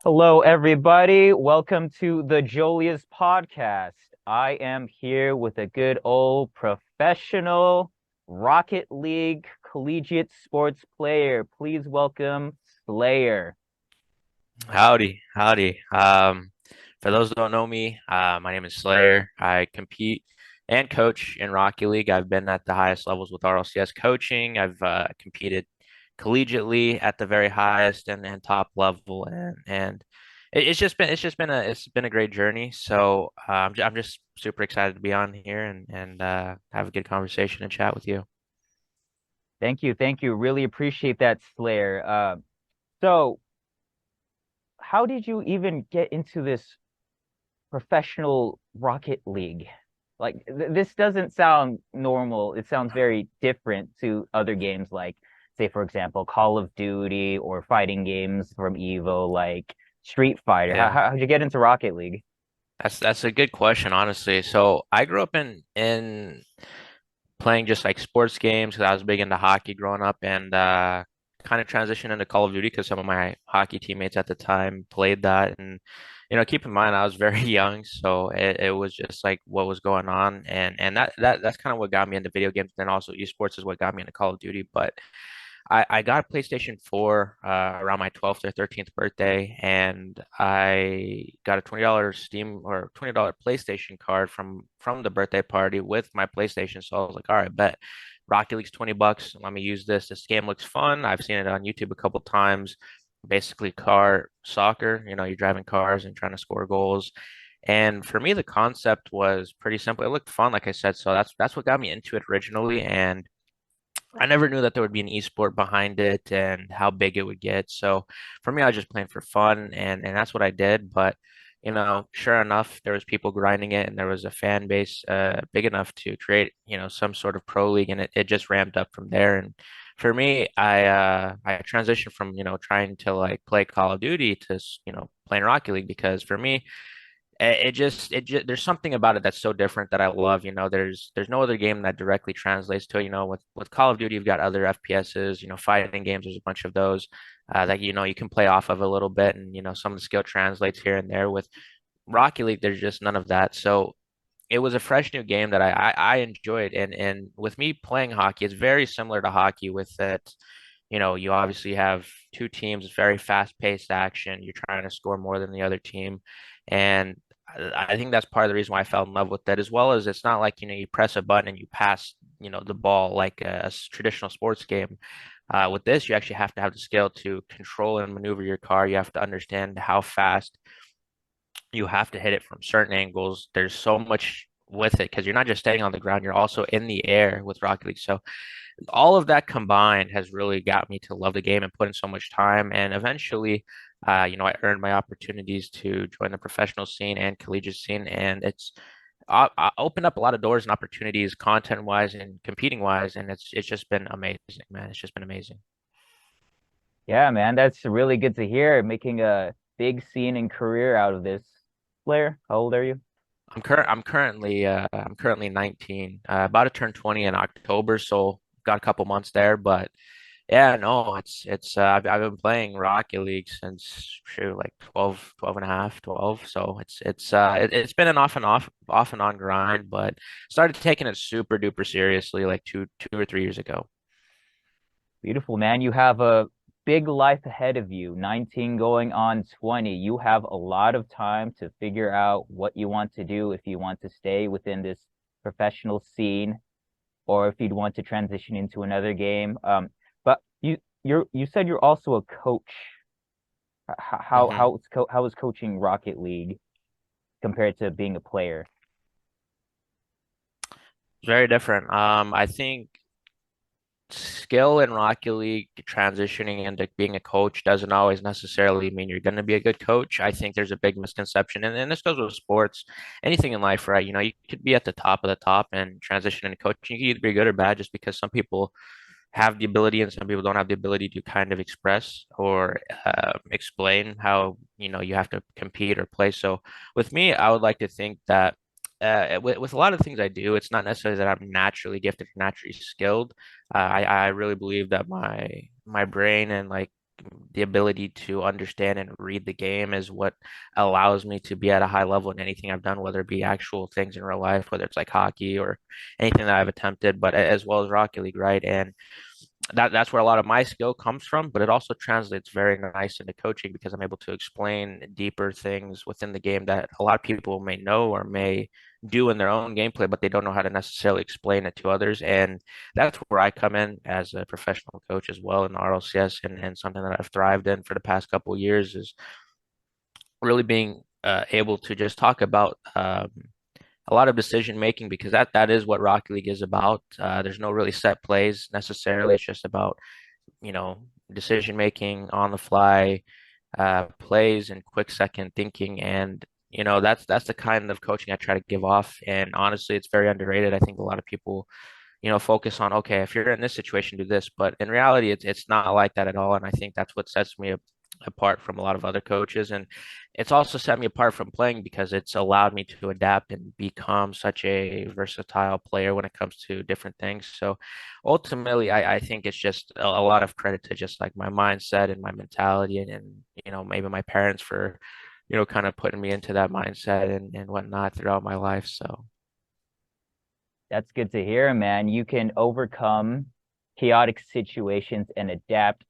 Hello, everybody. Welcome to the Jolius podcast. I am here with a good old professional Rocket League collegiate sports player. Please welcome Slayer. Howdy, howdy. For those who don't know me, my name is Slayer. I compete and coach in Rocky League. I've been at the highest levels with RLCS coaching. I've competed collegiately at the very highest and top level, and it's been a great journey. So I'm just super excited to be on here and have a good conversation and chat with you. Thank you. Thank you. Really appreciate that, Slayer. So, how did you even get into this professional Rocket League? Like, this doesn't sound normal. It sounds very different to other games, like, say, for example, Call of Duty or fighting games from Evo, like Street Fighter. Yeah. How'd you get into Rocket League? That's a good question, honestly. So I grew up in playing just like sports games because I was big into hockey growing up and kind of transitioned into Call of Duty because some of my hockey teammates at the time played that. And, keep in mind, I was very young, so it was just like what was going on. And that's kind of what got me into video games. Then also esports is what got me into Call of Duty. But I got a PlayStation 4 around my 12th or 13th birthday, and I got a $20 Steam or $20 PlayStation card from the birthday party with my PlayStation. So I was like, all right, bet Rocket League's $20. Let me use this. This game looks fun. I've seen it on YouTube a couple times. Basically, car soccer. You're driving cars and trying to score goals. And for me, the concept was pretty simple. It looked fun, like I said. So that's what got me into it originally. And I never knew that there would be an esport behind it and how big it would get. So for me, I was just playing for fun and that's what I did. But sure enough, there was people grinding it and there was a fan base big enough to create, some sort of pro league and it just ramped up from there. And for me, I transitioned from, trying to like play Call of Duty to, playing Rocket League because for me, it just there's something about it that's so different that I love. There's no other game that directly translates to it. With Call of Duty, you've got other FPSs, fighting games. There's a bunch of those that you can play off of a little bit, and some of the skill translates here and there. With Rocket League, there's just none of that. So it was a fresh new game that I enjoyed, and with me playing hockey, it's very similar to hockey with that. You obviously have two teams, very fast-paced action. You're trying to score more than the other team. And I think that's part of the reason why I fell in love with that, as well as it's not like, you press a button and you pass, the ball like a traditional sports game. With this, you actually have to have the skill to control and maneuver your car. You have to understand how fast you have to hit it from certain angles. There's so much with it because you're not just staying on the ground, you're also in the air with Rocket League. So all of that combined has really got me to love the game and put in so much time. And eventually, I earned my opportunities to join the professional scene and collegiate scene, and I opened up a lot of doors and opportunities, content wise and competing wise, and it's just been amazing, man. It's just been amazing. Yeah, man, that's really good to hear. Making a big scene and career out of this. Slayer, how old are you? I'm currently 19, about to turn 20 in October, so got a couple months there, but yeah, no, I've been playing Rocket League since shoot like 12 and a half, 12. So it's been an off and on grind, but started taking it super duper seriously like two or 3 years ago. Beautiful, man. You have a big life ahead of you, 19 going on 20. You have a lot of time to figure out what you want to do if you want to stay within this professional scene or if you'd want to transition into another game. But you said you're also a coach. Hmm. How is coaching Rocket League compared to being a player? Very different. I think skill in Rocket League transitioning into being a coach doesn't always necessarily mean you're going to be a good coach. I think there's a big misconception, and this goes with sports, anything in life, right? You could be at the top of the top and transition into coaching. You can either be good or bad just because some people have the ability and some people don't have the ability to kind of express or explain how you have to compete or play. So with me, I would like to think that with a lot of things I do, it's not necessarily that I'm naturally gifted or naturally skilled. I really believe that my brain and like the ability to understand and read the game is what allows me to be at a high level in anything I've done, whether it be actual things in real life, whether it's like hockey or anything that I've attempted, but as well as Rocket League, right? And that's where a lot of my skill comes from, but it also translates very nice into coaching because I'm able to explain deeper things within the game that a lot of people may know or may do in their own gameplay, but they don't know how to necessarily explain it to others. And that's where I come in as a professional coach as well in RLCS, and something that I've thrived in for the past couple of years is really being able to just talk about a lot of decision making because that is what Rocket League is about. There's no really set plays necessarily. It's just about you know, decision making on the fly, plays and quick second thinking. And, that's the kind of coaching I try to give off. And honestly, it's very underrated. I think a lot of people, focus on, okay, if you're in this situation, do this. But in reality, it's not like that at all. And I think that's what sets me apart from a lot of other coaches. And it's also set me apart from playing because it's allowed me to adapt and become such a versatile player when it comes to different things. So ultimately, I think it's just a lot of credit to just like my mindset and my mentality and maybe my parents for, kind of putting me into that mindset and whatnot throughout my life. So. That's good to hear, man. You can overcome chaotic situations and adapt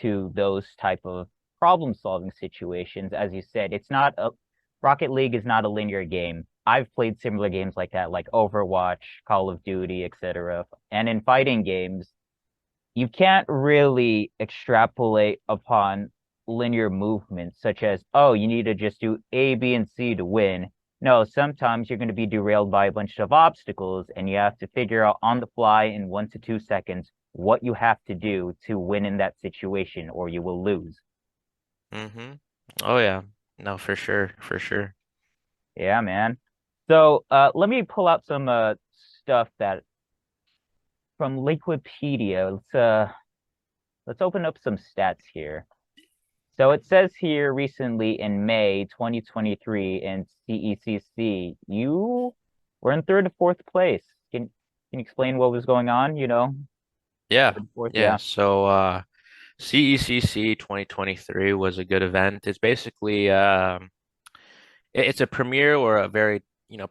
to those type of problem solving situations. As you said, it's not a Rocket League is not a linear game. I've played similar games like that, like Overwatch, Call of Duty, etc. And in fighting games, you can't really extrapolate upon linear movements, such as, oh, you need to just do A, B, and C to win. No, sometimes you're going to be derailed by a bunch of obstacles, and you have to figure out on the fly in 1 to 2 seconds what you have to do to win in that situation, or you will lose. Mm-hmm. Oh yeah. No, for sure, for sure. Yeah, man. So let me pull out some stuff that from Wikipedia. Let's open up some stats here. So it says here recently in May 2023 in CECC, you were in third to fourth place. Can you explain what was going on? Yeah. Third, fourth, Yeah. yeah. So CECC 2023 was a good event. It's basically it's a premier or a very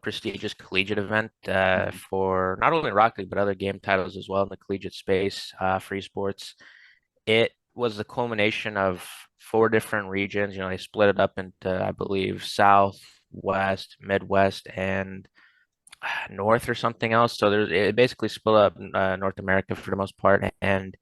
prestigious collegiate event Mhm. for not only Rocket League but other game titles as well in the collegiate space for esports. It was the culmination of four different regions. They split it up into, I believe, South, West, Midwest, and North or something else. So it basically split up North America for the most part, and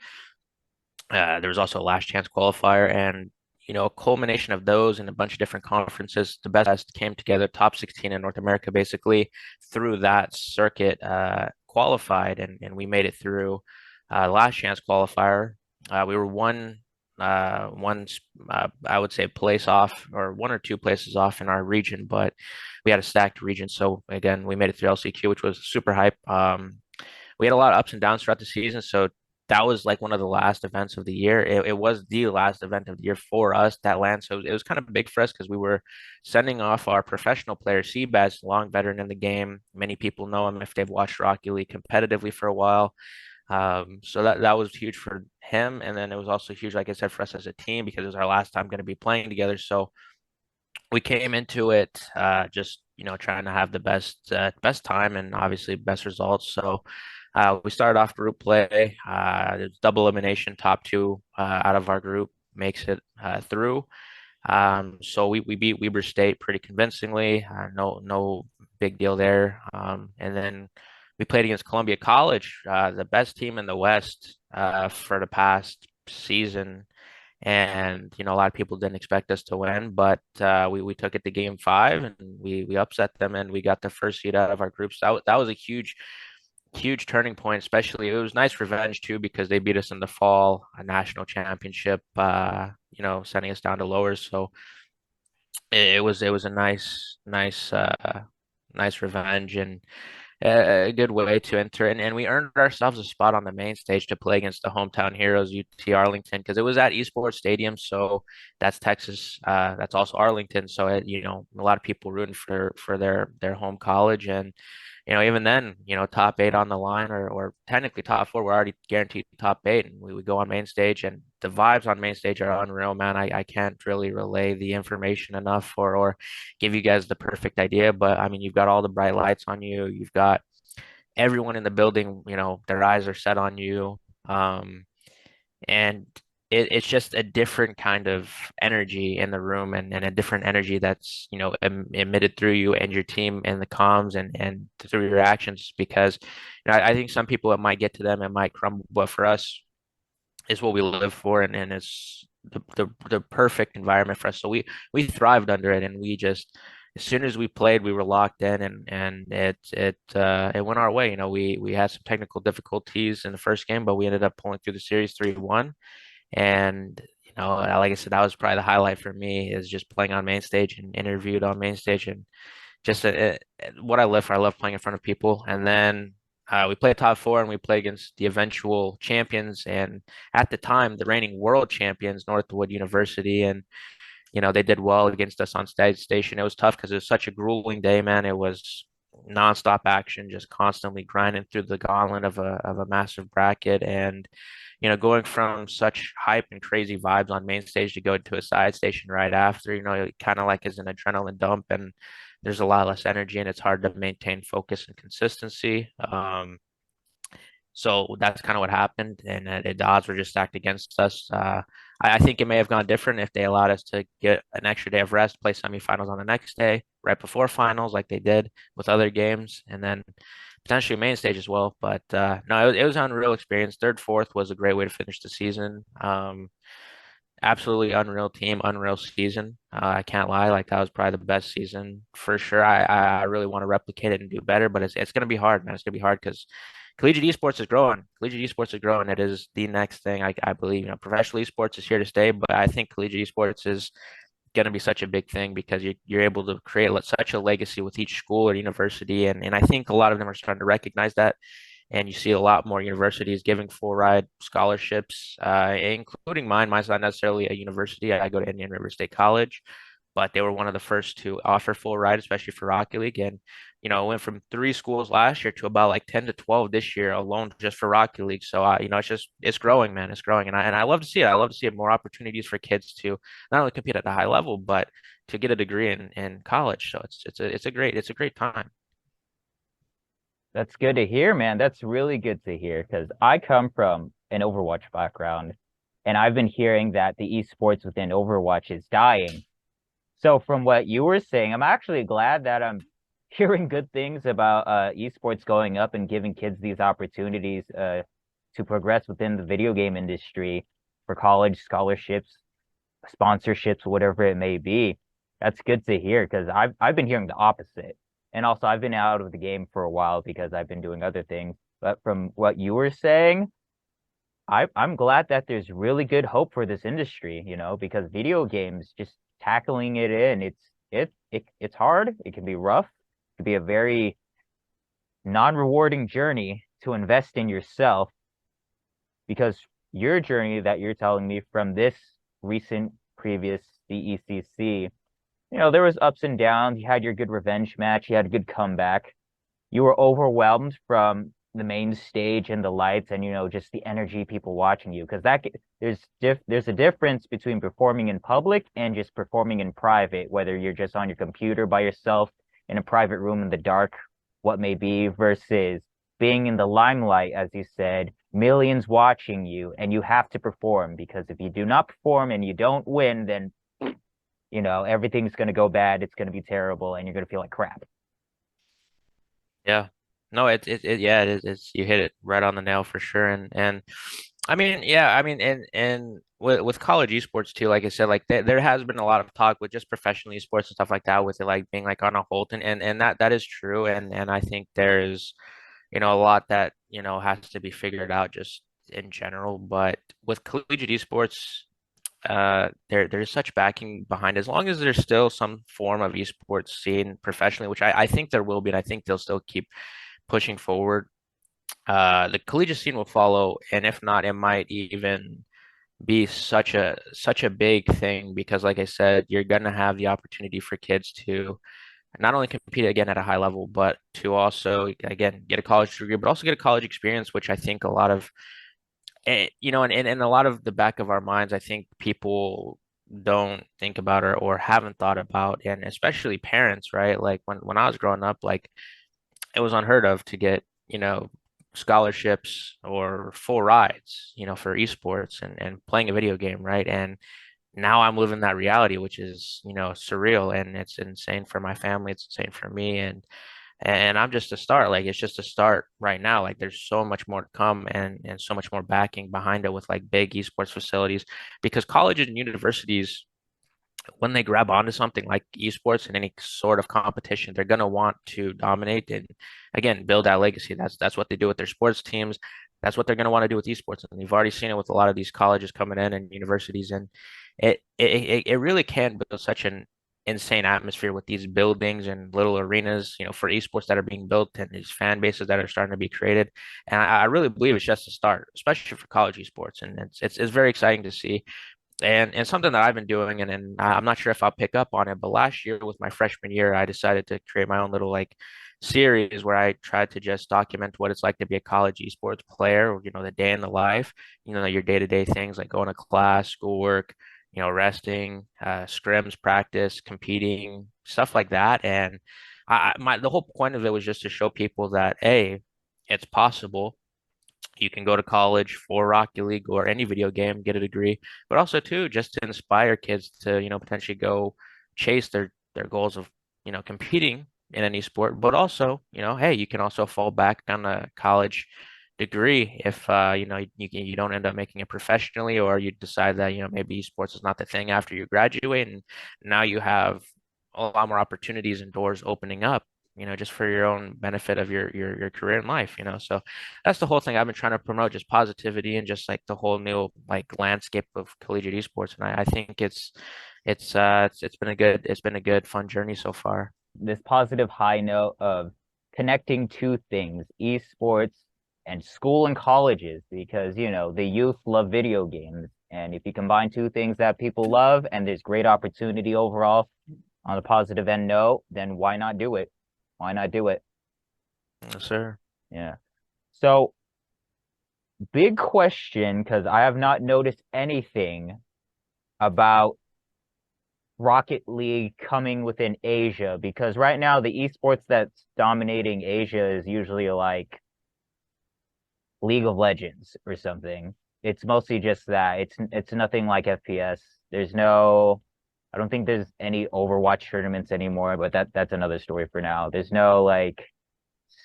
there was also a last chance qualifier, and a culmination of those and a bunch of different conferences. The best came together, top 16 in North America, basically through that circuit, qualified, and we made it through last chance qualifier. We were I would say place off or one or two places off in our region, but we had a stacked region. So again, we made it through LCQ, which was super hype. We had a lot of ups and downs throughout the season, so that was like one of the last events of the year. It was the last event of the year for us that land. So it was kind of big for us because we were sending off our professional player, Seabass, long veteran in the game. Many people know him if they've watched Rocky League competitively for a while. So that was huge for him. And then it was also huge, like I said, for us as a team because it was our last time going to be playing together. So we came into it just trying to have the best time and obviously best results. So we started off group play. There's double elimination. Top two out of our group makes it through. So we beat Weber State pretty convincingly. No big deal there. And then we played against Columbia College, the best team in the West for the past season. And a lot of people didn't expect us to win, but we took it to game five and we upset them and we got the first seed out of our groups. That was a huge turning point. Especially it was nice revenge too because they beat us in the fall, a national championship. Sending us down to lowers. So it was a nice revenge and a good way to enter. And we earned ourselves a spot on the main stage to play against the hometown heroes, UT Arlington, because it was at Esports Stadium. So that's Texas. That's also Arlington. So a lot of people rooting for their home college, and even then, top eight on the line or technically top four, we're already guaranteed top eight. And we would go on main stage and the vibes on main stage are unreal, man. I can't really relay the information enough or give you guys the perfect idea. But I mean, you've got all the bright lights on you. You've got everyone in the building, their eyes are set on you. And it's just a different kind of energy in the room and a different energy that's emitted through you and your team and the comms and through your actions because I think some people it might get to them, it might crumble, but for us is what we live for and it's the perfect environment for us. So we thrived under it and we just as soon as we played we were locked in and it went our way. We had some technical difficulties in the first game, but we ended up pulling through the series 3-1. And like I said, that was probably the highlight for me is just playing on main stage and interviewed on main stage and just what I live for. I love playing in front of people. And then we played top four and we played against the eventual champions. And at the time, the reigning world champions, Northwood University. And, they did well against us on stage station. It was tough because it was such a grueling day, man. It was nonstop action, just constantly grinding through the gauntlet of a massive bracket. And going from such hype and crazy vibes on main stage to go to a side station right after, it kind of like is an adrenaline dump and there's a lot less energy and it's hard to maintain focus and consistency. So that's kind of what happened, and the odds were just stacked against us. I think it may have gone different if they allowed us to get an extra day of rest, play semifinals on the next day, right before finals, like they did with other games, and then potentially main stage as well. But no, it was an unreal experience. Third, fourth was a great way to finish the season. Absolutely unreal team, unreal season. I can't lie, like that was probably the best season for sure. I really want to replicate it and do better, but it's gonna be hard, man. It's gonna be hard because collegiate esports is growing. Collegiate esports is growing. It is the next thing. I believe. Professional esports is here to stay, but I think collegiate esports is gonna be such a big thing because you're able to create such a legacy with each school or university, and I think a lot of them are starting to recognize that and you see a lot more universities giving full ride scholarships, including mine. Mine's not necessarily a university. I go to Indian River State College, but they were one of the first to offer full ride, especially for Rocket League. And it went from 3 schools last year to about like 10 to 12 this year alone just for Rocket League. So it's growing, man. It's growing, and I love to see it. I love to see it more opportunities for kids to not only compete at a high level, but to get a degree in college. So it's a great time. That's good to hear, man. That's really good to hear because I come from an Overwatch background and I've been hearing that the esports within Overwatch is dying. So from what you were saying, I'm actually glad that I'm hearing good things about esports going up and giving kids these opportunities to progress within the video game industry for college scholarships, sponsorships, whatever it may be. That's good to hear because I've been hearing the opposite. And also I've been out of the game for a while because I've been doing other things. But from what you were saying, I'm glad that there's really good hope for this industry, because video games just tackling it in, it's hard, it can be rough, it can be a very non-rewarding journey to invest in yourself because your journey that you're telling me from this recent previous CECC, there was ups and downs. You had your good revenge match, you had a good comeback. You were overwhelmed from the main stage and the lights and just the energy people watching you because there's a difference between performing in public and just performing in private, whether you're just on your computer by yourself in a private room in the dark, what may be, versus being in the limelight, as you said, millions watching you, and you have to perform because if you do not perform and you don't win, then everything's going to go bad, it's going to be terrible, and you're going to feel like crap. Yeah. No, yeah, it is. You hit it right on the nail for sure. And I mean, yeah, I mean, and with college esports too, like I said, like there has been a lot of talk with just professional esports and stuff like that, with it like being like on a hold, and that is true. And I think there's, a lot that, has to be figured out just in general. But with collegiate esports, there's such backing behind as long as there's still some form of esports scene professionally, which I think there will be, and I think they'll still keep pushing forward. The collegiate scene will follow, and if not, it might even be such a big thing because, like I said, you're gonna have the opportunity for kids to not only compete again at a high level, but to also again get a college degree, but also get a college experience, which I think a lot of in a lot of the back of our minds, I think people don't think about or haven't thought about, and especially parents, right? Like when I was growing up, like it was unheard of to get, scholarships or full rides, for esports and playing a video game, right? And now I'm living that reality, which is, surreal, and it's insane for my family. It's insane for me, and I'm just a start. Like it's just a start right now. Like there's so much more to come, and so much more backing behind it with like big esports facilities, because colleges and universities, when they grab onto something like esports and any sort of competition, they're going to want to dominate and again build that legacy. That's what they do with their sports teams. That's what they're going to want to do with esports, and you've already seen it with a lot of these colleges coming in and universities, and it really can build such an insane atmosphere with these buildings and little arenas, for esports that are being built and these fan bases that are starting to be created. And I really believe it's just a start, especially for college esports, and it's very exciting to see. And something that I've been doing, and I'm not sure if I'll pick up on it, but last year with my freshman year, I decided to create my own little like series where I tried to just document what it's like to be a college esports player, the day in the life, your day-to-day things like going to class, schoolwork, resting, scrims, practice, competing, stuff like that. And the whole point of it was just to show people that, hey, it's possible. You can go to college for Rocket League or any video game, get a degree, but also too just to inspire kids to, potentially go chase their goals of, competing in any sport, but also, hey, you can also fall back on a college degree if you don't end up making it professionally, or you decide that, maybe sports is not the thing after you graduate, and now you have a lot more opportunities and doors opening up, just for your own benefit of your career in life, so that's the whole thing I've been trying to promote, just positivity and just like the whole new like landscape of collegiate esports. And I think it's been a good fun journey so far. This positive high note of connecting two things, esports and school and colleges, because the youth love video games. And if you combine two things that people love and there's great opportunity overall on a positive end note, then why not do it? Why not do it? Yes, sir. Yeah. So, big question, because I have not noticed anything about Rocket League coming within Asia, because right now the esports that's dominating Asia is usually like League of Legends or something. It's mostly just that. It's nothing like FPS. There's no I don't think there's any Overwatch tournaments anymore, but that's another story for now. There's no like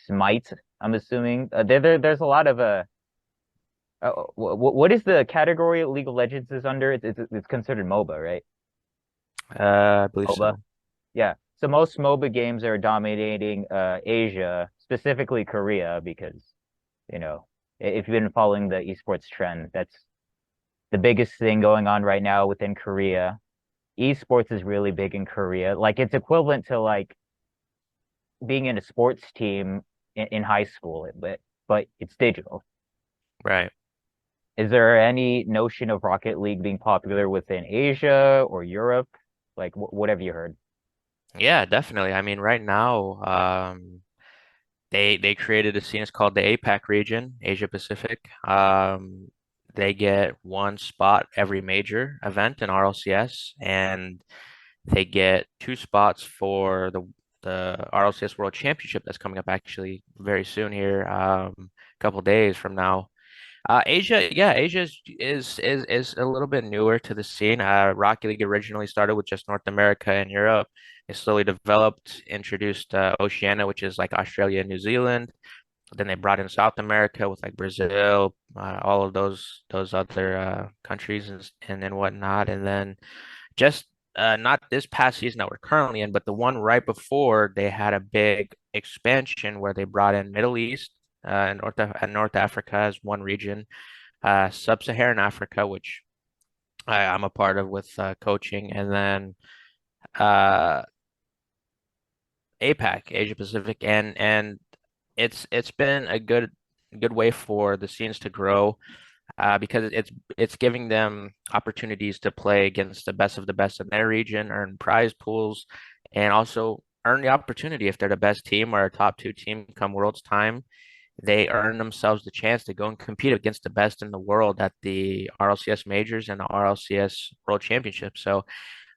Smite, I'm assuming. There's a lot of what is the category League of Legends is under? It's considered MOBA, right? I believe MOBA. so. Yeah. So most MOBA games are dominating Asia, specifically Korea, because, if you've been following the esports trend, that's the biggest thing going on right now within Korea. Esports is really big in Korea. Like it's equivalent to like being in a sports team in high school, but it's digital. Right. Is there any notion of Rocket League being popular within Asia or Europe? Like, what have you heard? Yeah, definitely. I mean, right now, they created a scene. It's called the APAC region, Asia Pacific. They get one spot every major event in RLCS, and they get two spots for the RLCS World Championship that's coming up actually very soon here, a couple days from now. Asia, yeah, Asia is a little bit newer to the scene. Rocket League originally started with just North America and Europe. It slowly developed, introduced Oceania, which is like Australia and New Zealand. Then they brought in South America with like Brazil, all of those other countries and then whatnot. And then just not this past season that we're currently in, but the one right before, they had a big expansion where they brought in Middle East and North Africa as one region, Sub-Saharan Africa, which I'm a part of with coaching, and then uh, APAC, Asia Pacific, and it's been a good way for the scenes to grow, because it's giving them opportunities to play against the best of the best in their region, earn prize pools, and also earn the opportunity. If they're the best team or a top two team come World's time, they earn themselves the chance to go and compete against the best in the world at the RLCS majors and the RLCS World Championship. So,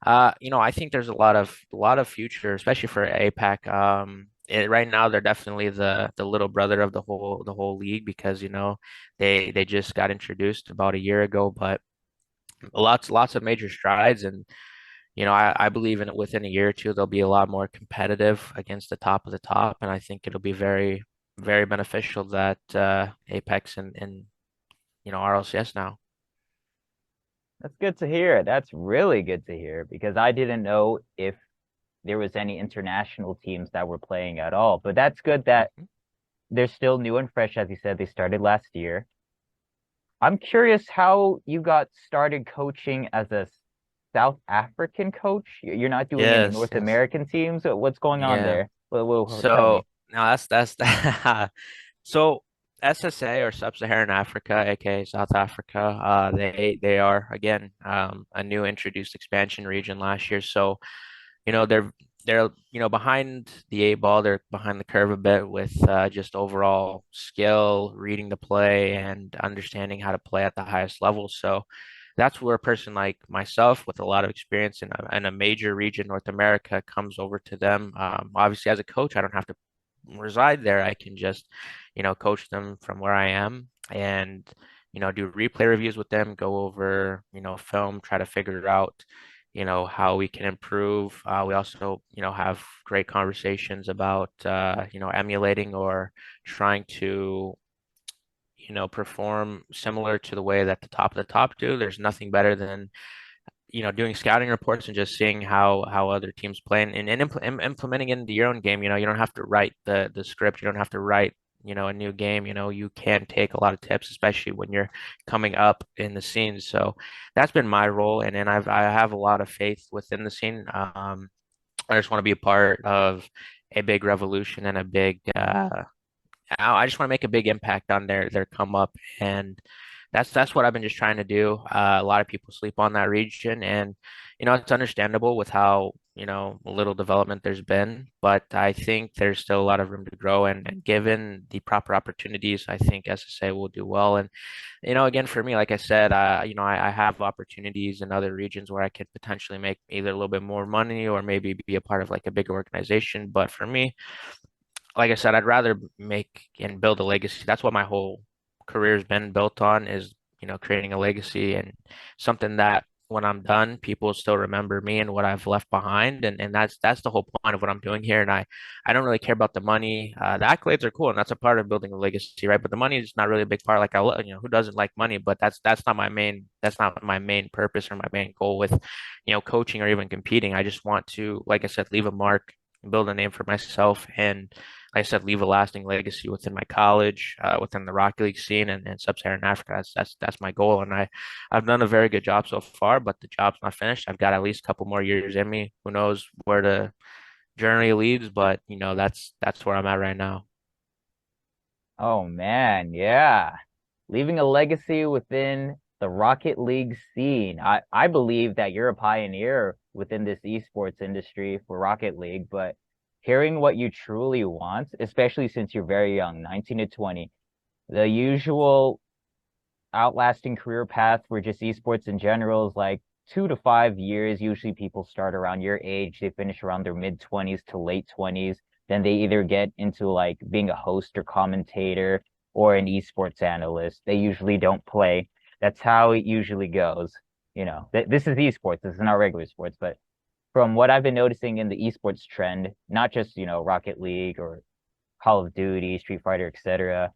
I think there's a lot of future, especially for APAC. Right now, they're definitely the little brother of the whole league because they just got introduced about a year ago, but lots of major strides, and I believe in it within a year or two they'll be a lot more competitive against the top of the top, and I think it'll be very very beneficial that Apex and RLCS now. That's good to hear. That's really good to hear because I didn't know if there was any international teams that were playing at all. But that's good that Mhm. they're still new and fresh, as you said. They started last year. I'm curious how you got started coaching as a South African coach. You're not doing any Yes, North yes. American teams. What's going on Yeah. there? Well, tell So me. now that's so SSA or Sub-Saharan Africa, aka South Africa, they are again a new introduced expansion region last year. So they're behind the eight ball. They're behind the curve a bit with just overall skill, reading the play, and understanding how to play at the highest level. So that's where a person like myself, with a lot of experience in a major region, North America, comes over to them. Obviously, as a coach, I don't have to reside there. I can just, coach them from where I am and, do replay reviews with them, go over, film, try to figure out, how we can improve. We also, have great conversations about, emulating or trying to, perform similar to the way that the top of the top do. There's nothing better than doing scouting reports and just seeing how other teams play and implementing it into your own game. You don't have to write the script. You don't have to write, a new game. You can take a lot of tips, especially when you're coming up in the scene. So that's been my role, and then I have a lot of faith within the scene. I just want to be a part of a big revolution and a big I just want to make a big impact on their come up, and that's what I've been just trying to do. A lot of people sleep on that region, and it's understandable with how little development there's been, but I think there's still a lot of room to grow, and given the proper opportunities, I think SSA will do well. And again, for me, like I said, I have opportunities in other regions where I could potentially make either a little bit more money or maybe be a part of like a bigger organization. But for me, like I said, I'd rather make and build a legacy. That's what my whole career has been built on is, creating a legacy and something that when I'm done, people still remember me and what I've left behind. And that's the whole point of what I'm doing here. And I don't really care about the money. The accolades are cool and that's a part of building a legacy, right? But the money is not really a big part. Like who doesn't like money? But that's not my main purpose or my main goal with, coaching or even competing. I just want to, like I said, leave a mark, build a name for myself, and like I said, leave a lasting legacy within my college, within the Rocket League scene and Sub-Saharan Africa. That's my goal, and I've done a very good job so far, but the job's not finished. I've got at least a couple more years in me. Who knows where the journey leads, but that's where I'm at right now. Oh man, yeah. Leaving a legacy within the Rocket League scene. I believe that you're a pioneer within this esports industry for Rocket League, but hearing what you truly want, especially since you're very young, 19 to 20, the usual outlasting career path for just esports in general is like 2 to 5 years. Usually people start around your age, they finish around their mid 20s to late 20s. Then they either get into like being a host or commentator or an esports analyst. They usually don't play. That's how it usually goes. This is esports. This is not regular sports, but from what I've been noticing in the esports trend, not just, Rocket League or Call of Duty, Street Fighter, etc.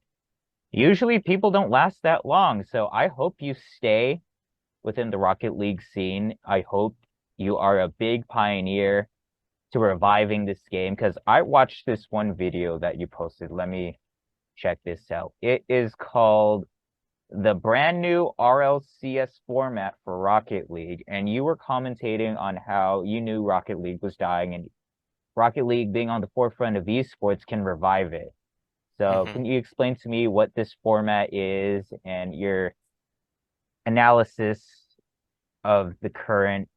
Usually people don't last that long. So I hope you stay within the Rocket League scene. I hope you are a big pioneer to reviving this game because I watched this one video that you posted. Let me check this out. It is called the brand new RLCS format for Rocket League. And you were commentating on how you knew Rocket League was dying and Rocket League being on the forefront of esports can revive it. So Hmm. can you explain to me what this format is and your analysis of the current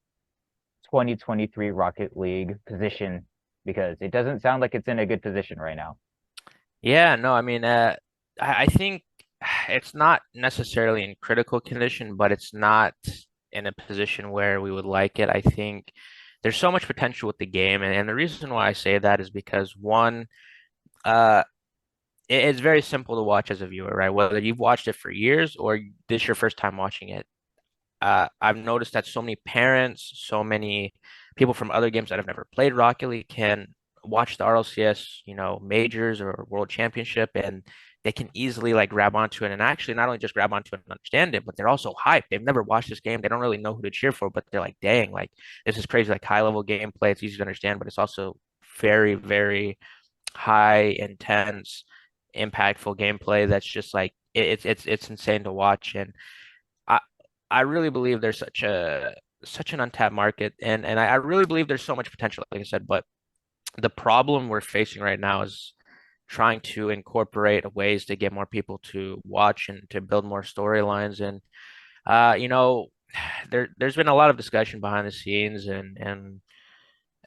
2023 Rocket League position? because it doesn't sound like it's in a good position right now. Yeah, no, I mean, I think it's not necessarily in critical condition, but it's not in a position where we would like it. I think there's so much potential with the game, and the reason why I say that is because one, uh, it's very simple to watch as a viewer, right? Whether you've watched it for years or this is your first time watching it. I've noticed that so many parents, so many people from other games that have never played Rocket League can watch the RLCS, majors or world championship, and they can easily like grab onto it and actually not only just grab onto it and understand it, but they're also hyped. They've never watched this game. They don't really know who to cheer for, but they're like, dang, like this is crazy, like high level gameplay. It's easy to understand, but it's also very, very high, intense, impactful gameplay that's just like it's insane to watch. And I I really believe there's such an untapped market, and I really believe there's so much potential, like I said. But the problem we're facing right now is trying to incorporate ways to get more people to watch and to build more storylines. And uh, you know, there's been a lot of discussion behind the scenes, and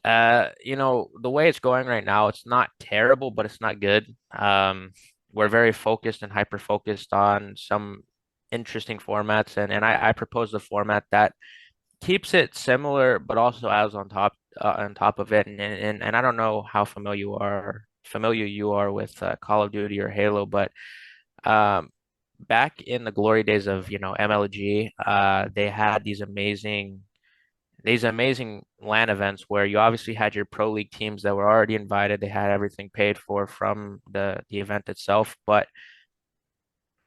the way it's going right now, it's not terrible, but it's not good. We're very focused and hyper focused on some interesting formats, and I propose the format that keeps it similar, but also adds on top of it. And I don't know how familiar you are with Call of Duty or Halo, but um, back in the glory days of MLG, they had these amazing LAN events where you obviously had your pro league teams that were already invited. They had everything paid for from the event itself, but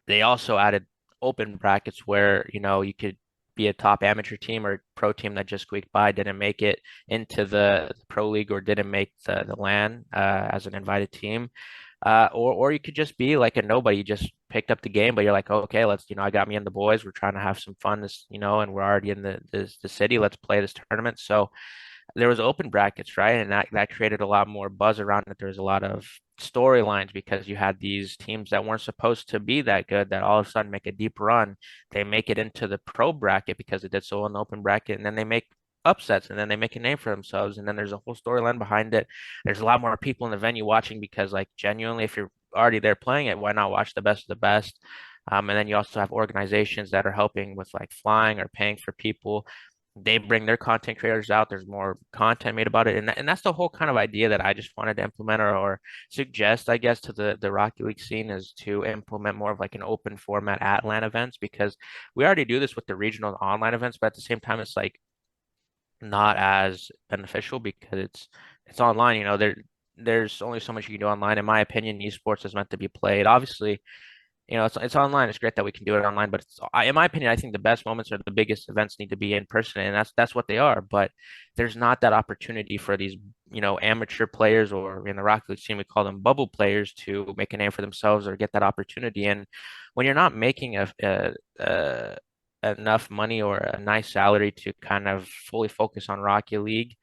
they also added open brackets where, you could be a top amateur team or pro team that just squeaked by, didn't make it into the pro league or didn't make the LAN as an invited team. Or you could just be like a nobody. You just picked up the game, but you're like, oh, okay, I got me and the boys. We're trying to have some fun, and we're already in the city. Let's play this tournament. So there was open brackets, right? And that created a lot more buzz around it. There was a lot of storylines because you had these teams that weren't supposed to be that good that all of a sudden make a deep run. They make it into the pro bracket because it did so in the open bracket, and then they make upsets and then they make a name for themselves, and then there's a whole storyline behind it. There's a lot more people in the venue watching because like genuinely if you're already there playing it, why not watch the best of the best? And then you also have organizations that are helping with like flying or paying for people. They bring their content creators out. There's more content made about it, and that's the whole kind of idea that I just wanted to implement or suggest, I guess, to the Rocket League scene is to implement more of like an open format at LAN events because we already do this with the regional online events, but at the same time, it's like not as beneficial because it's online. There's only so much you can do online. In my opinion, esports is meant to be played. Obviously, it's online. It's great that we can do it online, but in my opinion, I think the best moments or the biggest events need to be in person, and that's what they are. But there's not that opportunity for these, amateur players, or in the Rocket League team, we call them bubble players, to make a name for themselves or get that opportunity. And when you're not making a enough money or a nice salary to kind of fully focus on Rocket League,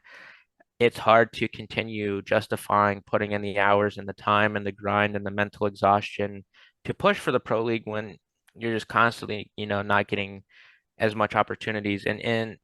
it's hard to continue justifying putting in the hours and the time and the grind and the mental exhaustion to push for the pro league when you're just constantly, not getting as much opportunities. And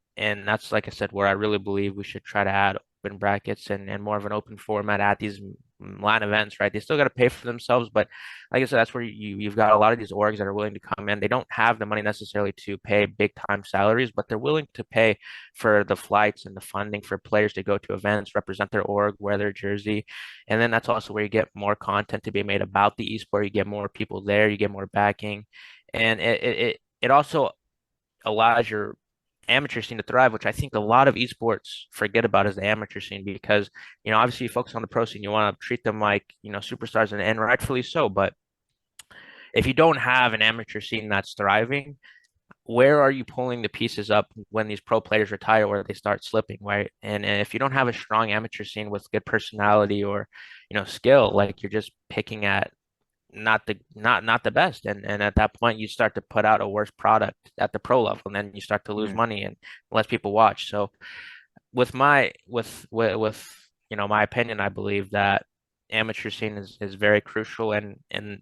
that's like I said, where I really believe we should try to add open brackets and more of an open format at these LAN events, right? They still got to pay for themselves, but like I said, that's where you've got a lot of these orgs that are willing to come in. They don't have the money necessarily to pay big time salaries, but they're willing to pay for the flights and the funding for players to go to events, represent their org, wear their jersey. And then that's also where you get more content to be made about the esport. You get more people there, you get more backing. And it also allows your amateur scene to thrive, which I think a lot of esports forget about is the amateur scene because, obviously you focus on the pro scene, you want to treat them like, superstars and rightfully so. But if you don't have an amateur scene that's thriving, where are you pulling the pieces up when these pro players retire or they start slipping, right? And if you don't have a strong amateur scene with good personality or, skill, like you're just picking at not the best, and at that point you start to put out a worse product at the pro level, and then you start to lose Mm. money and less people watch. So with my opinion, I believe that amateur scene is very crucial, and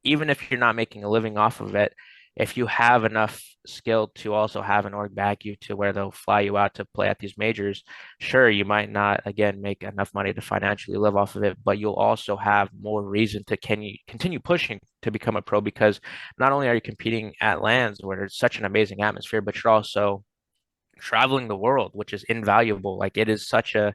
even if you're not making a living off of it, if you have enough skill to also have an org back you to where they'll fly you out to play at these majors, sure, you might not again make enough money to financially live off of it, but you'll also have more reason to can you continue pushing to become a pro because not only are you competing at lands where there's such an amazing atmosphere, but you're also traveling the world, which is invaluable. Like it is such a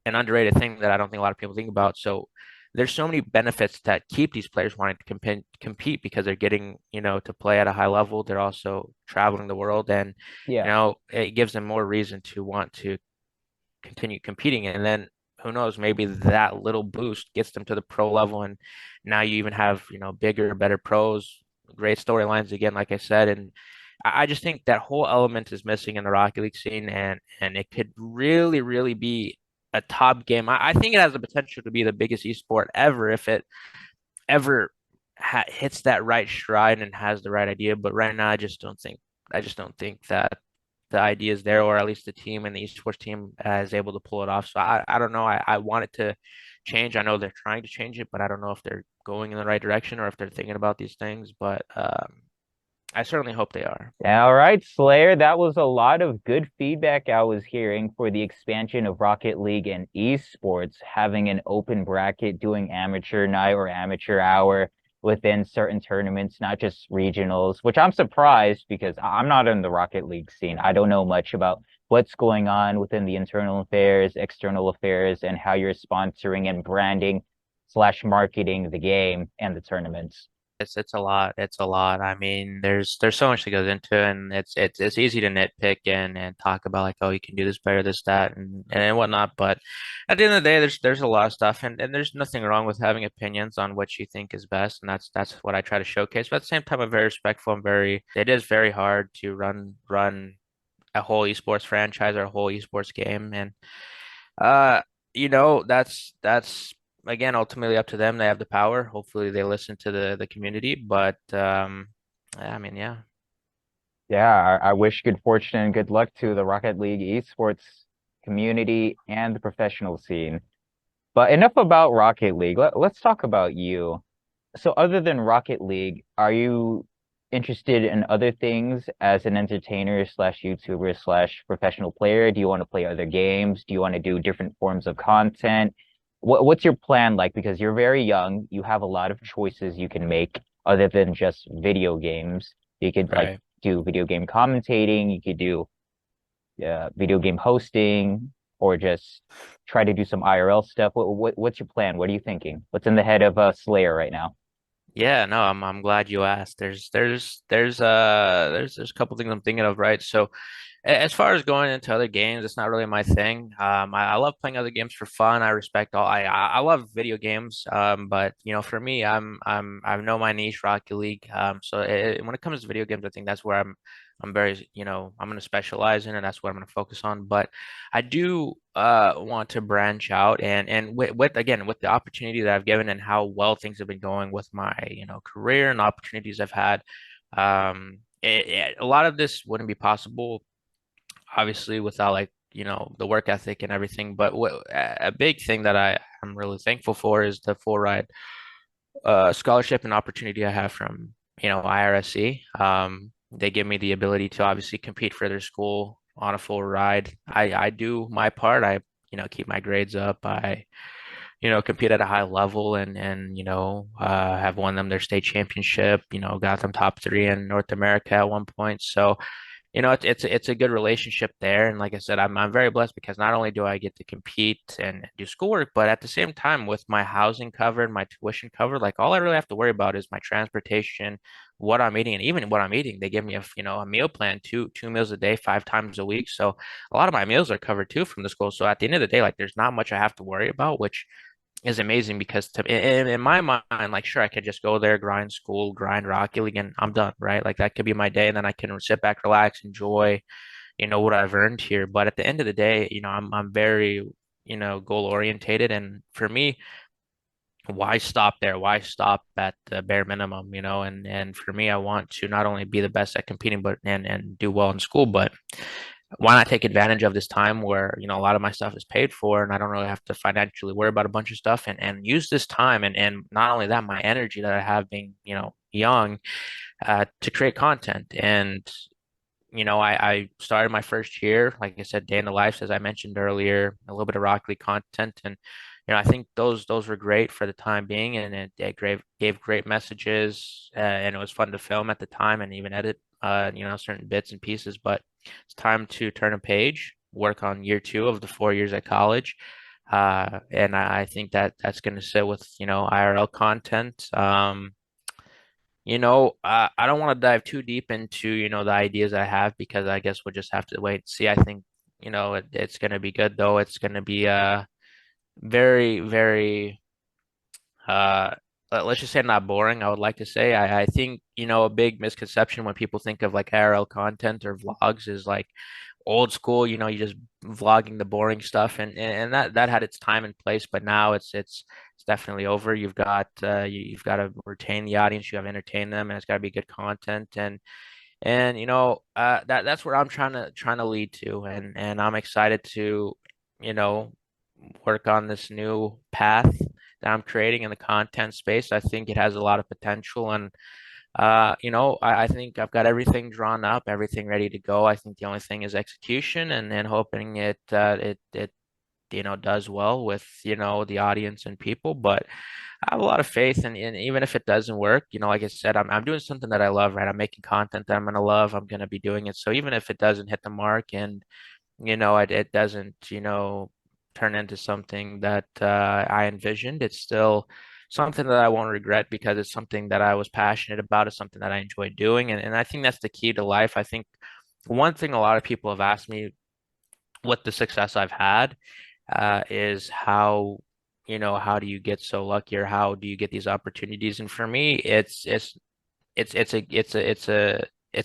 an underrated thing that I don't think a lot of people think about. So there's so many benefits that keep these players wanting to compete because they're getting, to play at a high level. They're also traveling the world and, Yeah. it gives them more reason to want to continue competing. And then who knows, maybe that little boost gets them to the pro level. And now you even have, bigger, better pros, great storylines again, like I said. And I just think that whole element is missing in the Rocket League scene, and it could really, really be a top game. I think it has the potential to be the biggest esport ever if it ever hits that right stride and has the right idea. But right now, I just don't think that the idea is there, or at least the team and the esports team is able to pull it off. So I don't know. I want it to change. I know they're trying to change it, but I don't know if they're going in the right direction or if they're thinking about these things. But I certainly hope they are. All right, Slayer, that was a lot of good feedback I was hearing for the expansion of Rocket League and esports, having an open bracket, doing amateur night or amateur hour within certain tournaments, not just regionals, which I'm surprised because I'm not in the Rocket League scene. I don't know much about what's going on within the internal affairs, external affairs, and how you're sponsoring and branding slash marketing the game and the tournaments. It's a lot. It's a lot. I mean, there's so much that goes into it, and it's easy to nitpick and talk about like, oh, you can do this better, this, that, and whatnot. But at the end of the day, there's a lot of stuff, and there's nothing wrong with having opinions on what you think is best, and that's what I try to showcase. But at the same time, I'm very respectful and very. It is very hard to run a whole esports franchise or a whole esports game, and uh, that's again ultimately up to them. They have the power. Hopefully they listen to the community. But I mean, yeah. Yeah, I wish good fortune and good luck to the Rocket League esports community and the professional scene. But enough about Rocket League. Let's talk about you. So, other than Rocket League, are you interested in other things as an entertainer slash YouTuber slash professional player? Do you want to play other games? Do you want to do different forms of content? What's your plan like? Because you're very young, you have a lot of choices you can make other than just video games. You could like Right. do video game commentating, you could do video game hosting, or just try to do some IRL stuff. What's your plan? What are you thinking? What's in the head of Slayer right now? Yeah, no, I'm glad you asked. There's a couple things I'm thinking of, right? So as far as going into other games, it's not really my thing. I love playing other games for fun. I respect all. I love video games. But for me, I know my niche, Rocket League. So when it comes to video games, I think that's where I'm very, I'm going to specialize in, and that's what I'm going to focus on. But I do want to branch out, and with again with the opportunity that I've given and how well things have been going with my, career and opportunities I've had. A lot of this wouldn't be possible obviously without like the work ethic and everything. But a big thing that I'm really thankful for is the full ride scholarship and opportunity I have from IRSC. They give me the ability to obviously compete for their school on a full ride. I do my part. I keep my grades up. I compete at a high level and have won them their state championship. Got them top three in North America at one point. So it's a good relationship there. And like I said, I'm very blessed because not only do I get to compete and do schoolwork, but at the same time, with my housing covered, my tuition covered, like all I really have to worry about is my transportation, what I'm eating, and even what I'm eating. They give me a meal plan, two meals a day, 5 times a week. So a lot of my meals are covered too from the school. So at the end of the day, like there's not much I have to worry about, which is amazing because in my mind, like sure, I could just go there, grind school, grind Rocket League, and I'm done, right? Like that could be my day, and then I can sit back, relax, enjoy, what I've earned here. But at the end of the day, I'm very, goal orientated, and for me, why stop there? Why stop at the bare minimum, And for me, I want to not only be the best at competing, but and do well in school, but why not take advantage of this time where a lot of my stuff is paid for and I don't really have to financially worry about a bunch of stuff and use this time and not only that, my energy that I have being young to create content. And I started my first year, like I said, day in the life, as I mentioned earlier, a little bit of Rocket League content, and I think those were great for the time being, and it gave great messages, and it was fun to film at the time and even edit, certain bits and pieces. But it's time to turn a page, work on year two of the 4 years at college, and I think that that's going to sit with IRL content. I don't want to dive too deep into, the ideas I have because I guess we'll just have to wait and see. I think, it's going to be good though. It's going to be very, very uh let's just say not boring, I would like to say. I think, a big misconception when people think of like IRL content or vlogs is like old school, you just vlogging the boring stuff, and that had its time and place, but now it's definitely over. You've got to retain the audience, you have to entertain them, and it's got to be good content. And that's where I'm trying to lead to, and I'm excited to, you know, work on this new path that I'm creating in the content space. I think it has a lot of potential, and I think I've got everything drawn up, everything ready to go. I think the only thing is execution, and hoping it does well with the audience and people. But I have a lot of faith, and even if it doesn't work, like I said, I'm doing something that I love, right? I'm making content that I'm gonna love. I'm gonna be doing it. So even if it doesn't hit the mark, and it doesn't turn into something that I envisioned, it's still something that I won't regret because it's something that I was passionate about. It's something that I enjoy doing, and I think that's the key to life. I think one thing a lot of people have asked me what the success I've had is how do you get so lucky, or how do you get these opportunities? And for me, it's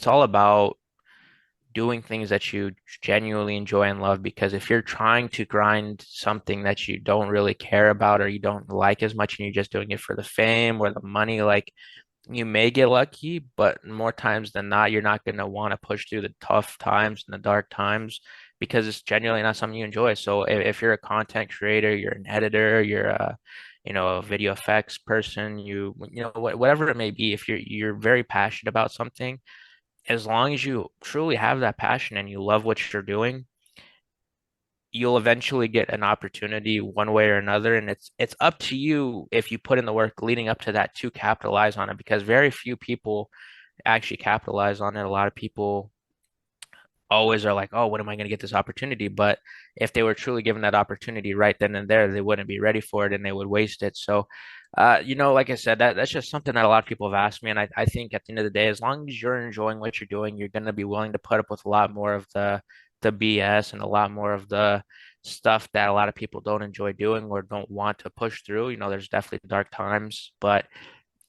all about doing things that you genuinely enjoy and love. Because if you're trying to grind something that you don't really care about or you don't like as much, and you're just doing it for the fame or the money, like, you may get lucky, but more times than not, you're not going to want to push through the tough times and the dark times because it's genuinely not something you enjoy. So if you're a content creator, you're an editor, you're a video effects person, whatever it may be, if you're very passionate about something, as long as you truly have that passion and you love what you're doing, you'll eventually get an opportunity one way or another. And it's up to you, if you put in the work leading up to that, to capitalize on it, because very few people actually capitalize on it. A lot of people always are like, oh, when am I going to get this opportunity? But if they were truly given that opportunity right then and there, they wouldn't be ready for it and they would waste it. So, like I said, that's just something that a lot of people have asked me. And I think at the end of the day, as long as you're enjoying what you're doing, you're going to be willing to put up with a lot more of the BS and a lot more of the stuff that a lot of people don't enjoy doing or don't want to push through. There's definitely dark times, but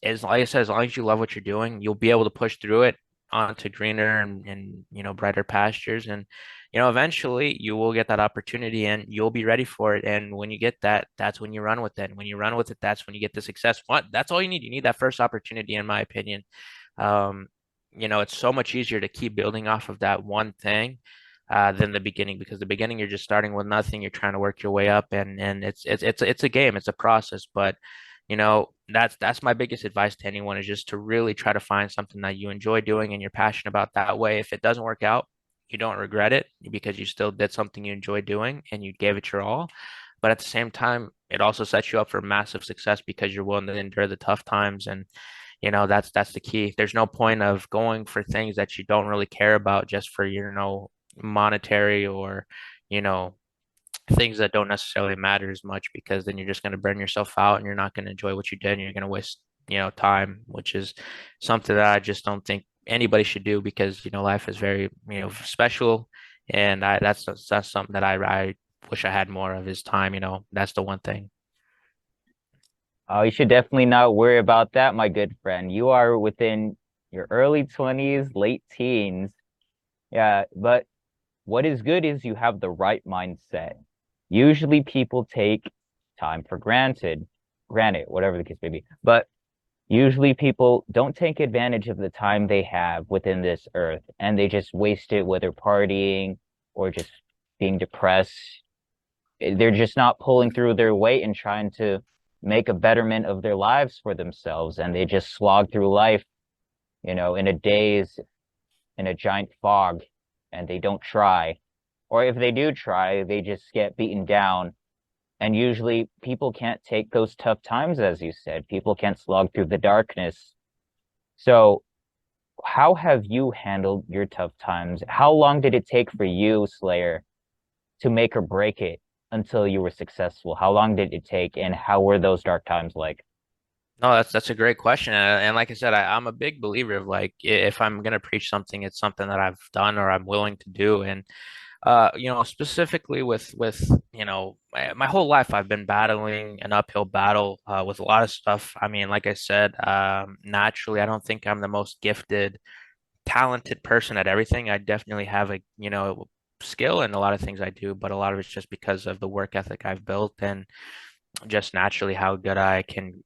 like I said, as long as you love what you're doing, you'll be able to push through it onto greener and brighter pastures. And eventually you will get that opportunity and you'll be ready for it. And when you get that, that's when you run with it. And when you run with it, that's when you get the success. That's all you need. You need that first opportunity, in my opinion. Um, it's so much easier to keep building off of that one thing than the beginning, because the beginning you're just starting with nothing. You're trying to work your way up, and it's a game, it's a process. But that's my biggest advice to anyone, is just to really try to find something that you enjoy doing and you're passionate about. That way, if it doesn't work out, you don't regret it because you still did something you enjoy doing and you gave it your all. But at the same time, it also sets you up for massive success because you're willing to endure the tough times. And that's the key. There's no point of going for things that you don't really care about just for monetary, or you know things that don't necessarily matter as much, because then you're just going to burn yourself out and you're not going to enjoy what you did, and you're going to waste time, which is something that I just don't think anybody should do, because life is very special. And that's something that I wish I had more of, his time. That's the one thing. Oh, you should definitely not worry about that, my good friend. You are within your early 20s, late teens. Yeah, but what is good is you have the right mindset. Usually people take time for granted, whatever the case may be. But usually people don't take advantage of the time they have within this earth, and they just waste it, whether partying or just being depressed. They're just not pulling through their weight and trying to make a betterment of their lives for themselves, and they just slog through life in a daze, in a giant fog, and they don't try. Or if they do try, they just get beaten down. And usually people can't take those tough times, as you said. People can't slog through the darkness. So how have you handled your tough times? How long did it take for you, Slayer, to make or break it until you were successful? How long did it take, and how were those dark times like? No, that's a great question, and like I said, I'm a big believer of like if I'm gonna preach something, it's something that I've done or I'm willing to do, and specifically with my whole life I've been battling an uphill battle with a lot of stuff. I mean, like I said, naturally, I don't think I'm the most gifted, talented person at everything. I definitely have a skill in a lot of things I do, but a lot of it's just because of the work ethic I've built and just naturally how good I can,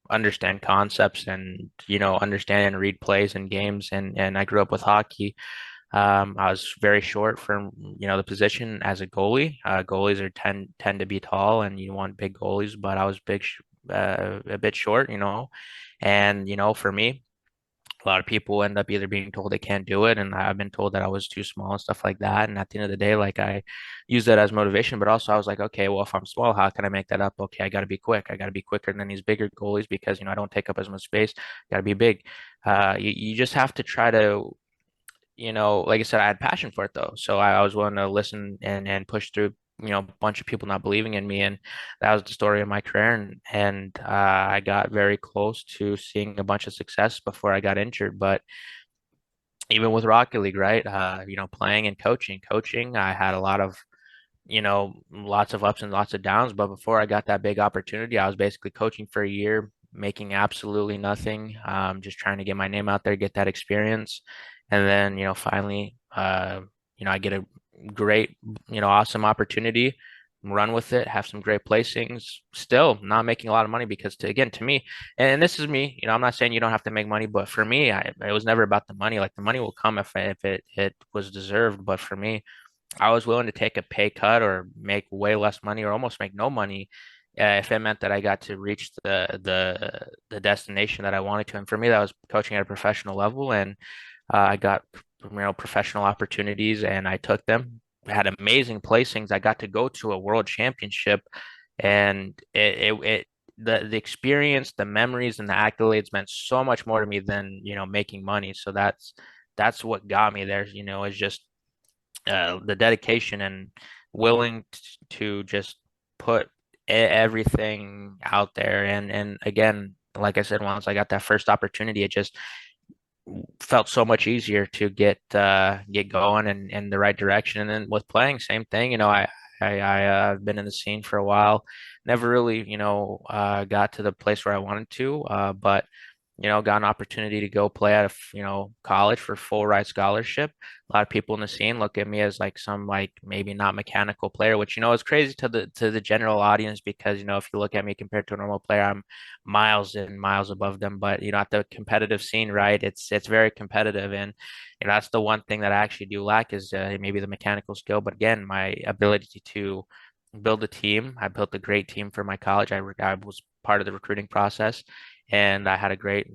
understand concepts and, understand and read plays and games. And I grew up with hockey. I was very short for, the position as a goalie. Goalies tend to be tall and you want big goalies, but I was a bit short, and, for me, a lot of people end up either being told they can't do it, and I've been told that I was too small and stuff like that. And at the end of the day, like I use that as motivation, but also I was like, okay, well, if I'm small, how can I make that up? Okay, I got to be quick. I got to be quicker than these bigger goalies because I don't take up as much space. Got to be big. You just have to try to like I said, I had passion for it though. So I was willing to listen and push through, a bunch of people not believing in me. And that was the story of my career. And I got very close to seeing a bunch of success before I got injured. But even with Rocket League, right? Playing and coaching, I had a lot of lots of ups and lots of downs. But before I got that big opportunity, I was basically coaching for a year, making absolutely nothing, just trying to get my name out there, get that experience. And then, finally, I get a great, awesome opportunity, run with it, have some great placings, still not making a lot of money because again, to me, and this is me, I'm not saying you don't have to make money, but for me, it was never about the money. Like the money will come if it was deserved. But for me, I was willing to take a pay cut or make way less money or almost make no money if it meant that I got to reach the destination that I wanted to. And for me, that was coaching at a professional level, and I got professional opportunities, and I took them. I had amazing placings. I got to go to a world championship, and the experience, the memories, and the accolades meant so much more to me than making money. So that's what got me there. Is just the dedication and willing to just put everything out there. And again, like I said, once I got that first opportunity, it just felt so much easier to get going and in the right direction. And then with playing, same thing. I've been in the scene for a while. Never really, got to the place where I wanted to, but got an opportunity to go play at college for full ride scholarship. A lot of people in the scene look at me as like some like maybe not mechanical player, which is crazy to the general audience because if you look at me compared to a normal player, I'm miles and miles above them. But at the competitive scene, right? It's very competitive, and that's the one thing that I actually do lack is maybe the mechanical skill. But again, my ability to build a team. I built a great team for my college. I was part of the recruiting process, and I had a great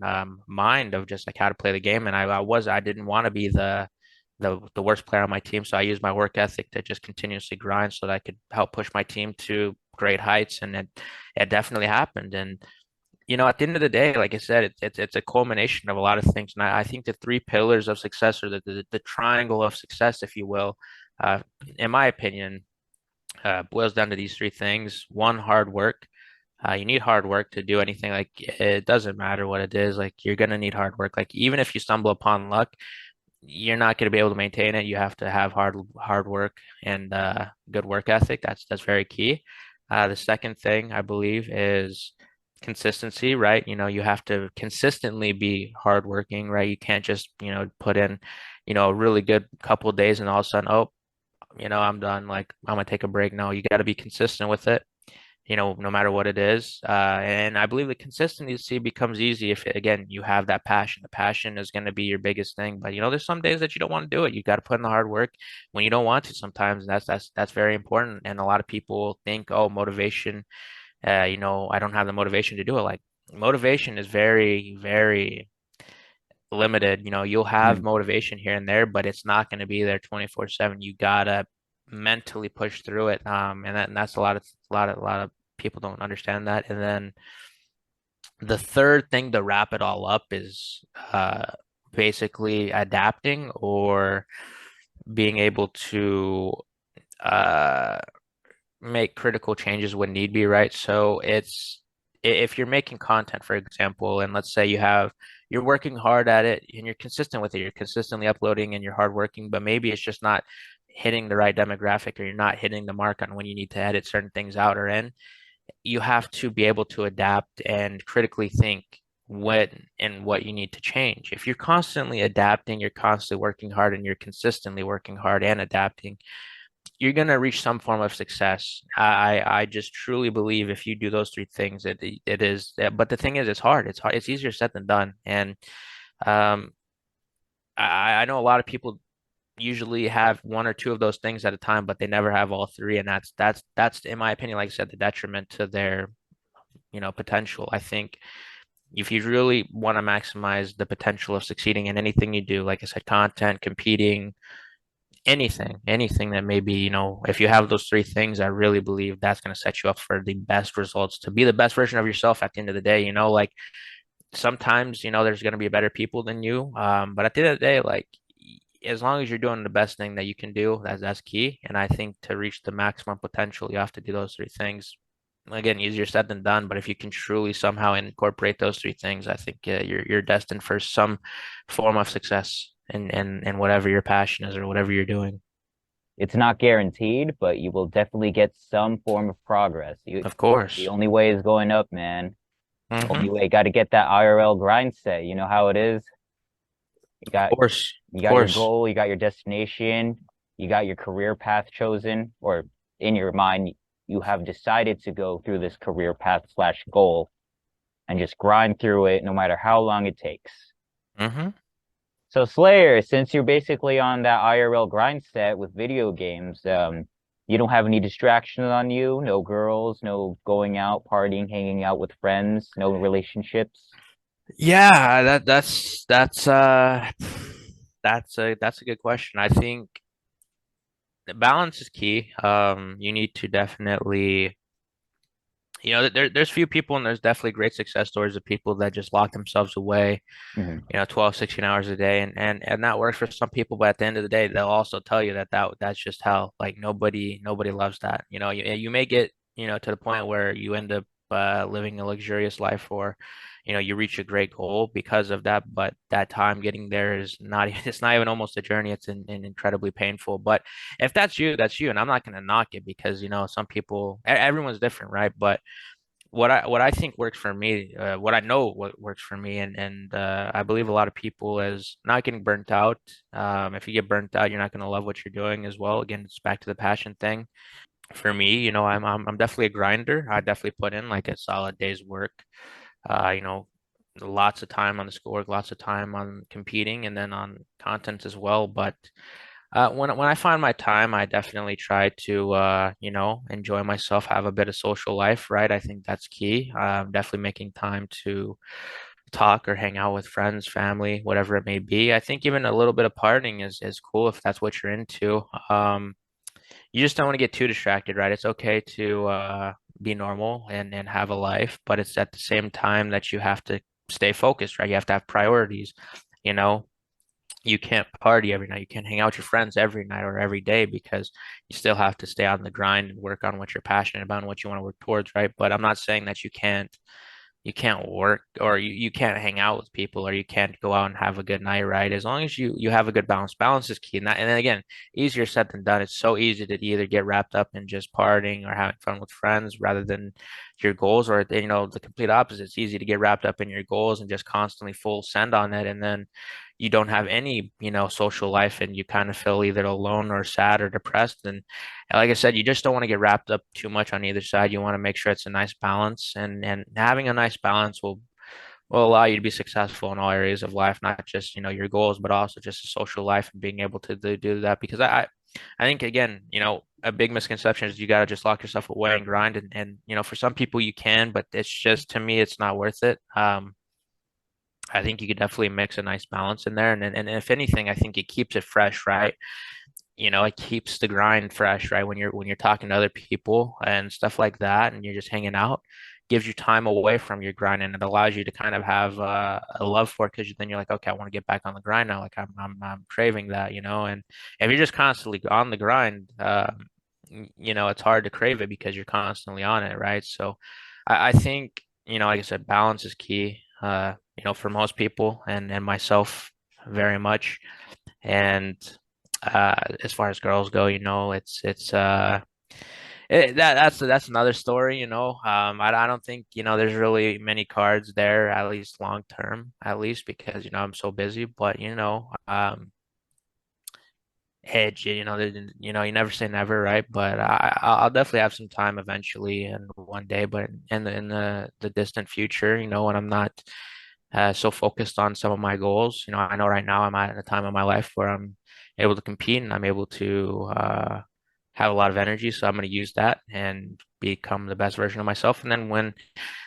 mind of just like how to play the game. And I didn't want to be the worst player on my team, so I used my work ethic to just continuously grind so that I could help push my team to great heights. And it definitely happened. And at the end of the day, like I said, it's a culmination of a lot of things. And I think the three pillars of success, or the triangle of success, if you will, uh, in my opinion, boils down to these three things. One, hard work. You need hard work to do anything. Like it doesn't matter what it is. Like you're gonna need hard work. Like even if you stumble upon luck, you're not going to be able to maintain it. You have to have hard work and good work ethic. That's very key. The second thing I believe is consistency, right? You have to consistently be hardworking, right? You can't just put in a really good couple of days and all of a sudden, oh, I'm done. Like I'm gonna take a break. No, you got to be consistent with it, no matter what it is. And I believe the consistency becomes easy if, again, you have that passion. The passion is going to be your biggest thing. But there's some days that you don't want to do it. You got to put in the hard work when you don't want to sometimes. And that's very important. And a lot of people think, oh, motivation. I don't have the motivation to do it. Like motivation is very, very limited. You know, you'll have Mhm. motivation here and there, but it's not going to be there 24/7. You gotta mentally push through it. And that's a lot of people don't understand that. And then the third thing to wrap it all up is basically adapting or being able to uh make critical changes when need be, right? So if you're making content, for example, and let's say you're working hard at it and you're consistent with it, you're consistently uploading and you're hardworking, but maybe it's just not hitting the right demographic or you're not hitting the mark on when you need to edit certain things out or in, you have to be able to adapt and critically think when and what you need to change. If you're constantly adapting, you're constantly working hard and you're consistently working hard and adapting, you're gonna reach some form of success. I just truly believe if you do those three things, it is. But the thing is, it's hard. It's hard. It's easier said than done. And um, I know a lot of people usually have one or two of those things at a time, but they never have all three. And that's in my opinion, like I said, the detriment to their potential. I think if you really want to maximize the potential of succeeding in anything you do, like I said, content, competing, anything that maybe, if you have those three things, I really believe that's going to set you up for the best results to be the best version of yourself at the end of the day. Like sometimes, there's going to be better people than you. But at the end of the day, like as long as you're doing the best thing that you can do, that's key. And I think to reach the maximum potential, you have to do those three things. Again, easier said than done, but if you can truly somehow incorporate those three things, I think you're destined for some form of success in whatever your passion is or whatever you're doing. It's not guaranteed, but you will definitely get some form of progress. Of The course. only way is going up, man. Mm-hmm. Only way, got to get that IRL grind set. You know how it is. You Of got course. you Of got your course. goal, you got your destination, you got your career path chosen, or in your mind, you have decided to go through this career path slash goal and just grind through it no matter how long it takes. Mm-hmm. So Slayer, since you're basically on that IRL grind set with video games, you don't have any distractions on you, no girls, no going out, partying, hanging out with friends, no relationships. Yeah, that's a good question. I think the balance is key. You need to definitely, there's few people and there's definitely great success stories of people that just lock themselves away, Mhm. 12, 16 hours a day, and that works for some people, but at the end of the day, they'll also tell you that's just hell. Like nobody loves that. You may get, to the point where you end up living a luxurious life or you reach a great goal because of that, but that time getting there is not it's not even almost a journey. It's incredibly painful. But if that's you, that's you, and I'm not going to knock it because some people, everyone's different, right? But what I think works for me, what I know what works for me, and I believe a lot of people is not getting burnt out. If you get burnt out, you're not going to love what you're doing as well. Again, it's back to the passion thing. For me, I'm definitely a grinder. I definitely put in like a solid day's work. Uh, you know, Lots of time on the schoolwork, lots of time on competing, and then on content as well. But when I find my time, I definitely try to enjoy myself, have a bit of social life, right? I think that's key. Definitely making time to talk or hang out with friends, family, whatever it may be. I think even a little bit of partying is cool if that's what you're into. You just don't want to get too distracted, right? It's okay to be normal and have a life, but it's at the same time that you have to stay focused, right? You have to have priorities. You know, you can't party every night. You can't hang out with your friends every night or every day because you still have to stay on the grind and work on what you're passionate about and what you want to work towards, right? But I'm not saying that you can't work or you can't hang out with people or you can't go out and have a good night, right? As long as you have a good balance. Balance is key. And then again, easier said than done. It's so easy to either get wrapped up in just partying or having fun with friends rather than your goals, or the complete opposite. It's easy to get wrapped up in your goals and just constantly full send on it. And then you don't have any, social life and you kind of feel either alone or sad or depressed. And like I said, you just don't want to get wrapped up too much on either side. You want to make sure it's a nice balance, and having a nice balance will allow you to be successful in all areas of life, not just your goals, but also just a social life and being able to do that. Because I think again, a big misconception is you got to just lock yourself away and grind, and for some people you can, but it's just to me it's not worth it. I think you could definitely mix a nice balance in there. And if anything, I think it keeps it fresh, right? It keeps the grind fresh, right? When you're talking to other people and stuff like that, and you're just hanging out, gives you time away from your grind, and it allows you to kind of have a love for it because then you're like, okay, I want to get back on the grind now. Like I'm craving that, And if you're just constantly on the grind, it's hard to crave it because you're constantly on it, right? So I think, like I said, balance is key, for most people and myself very much. And as far as girls go, that's another story, I don't think, there's really many cards there, at least long term, at least because, I'm so busy. But edge, you never say never, right? But I'll definitely have some time eventually and one day, but in the distant future, when I'm not so focused on some of my goals. I know right now I'm at a time in my life where I'm able to compete and I'm able to have a lot of energy. So I'm going to use that and become the best version of myself. And then when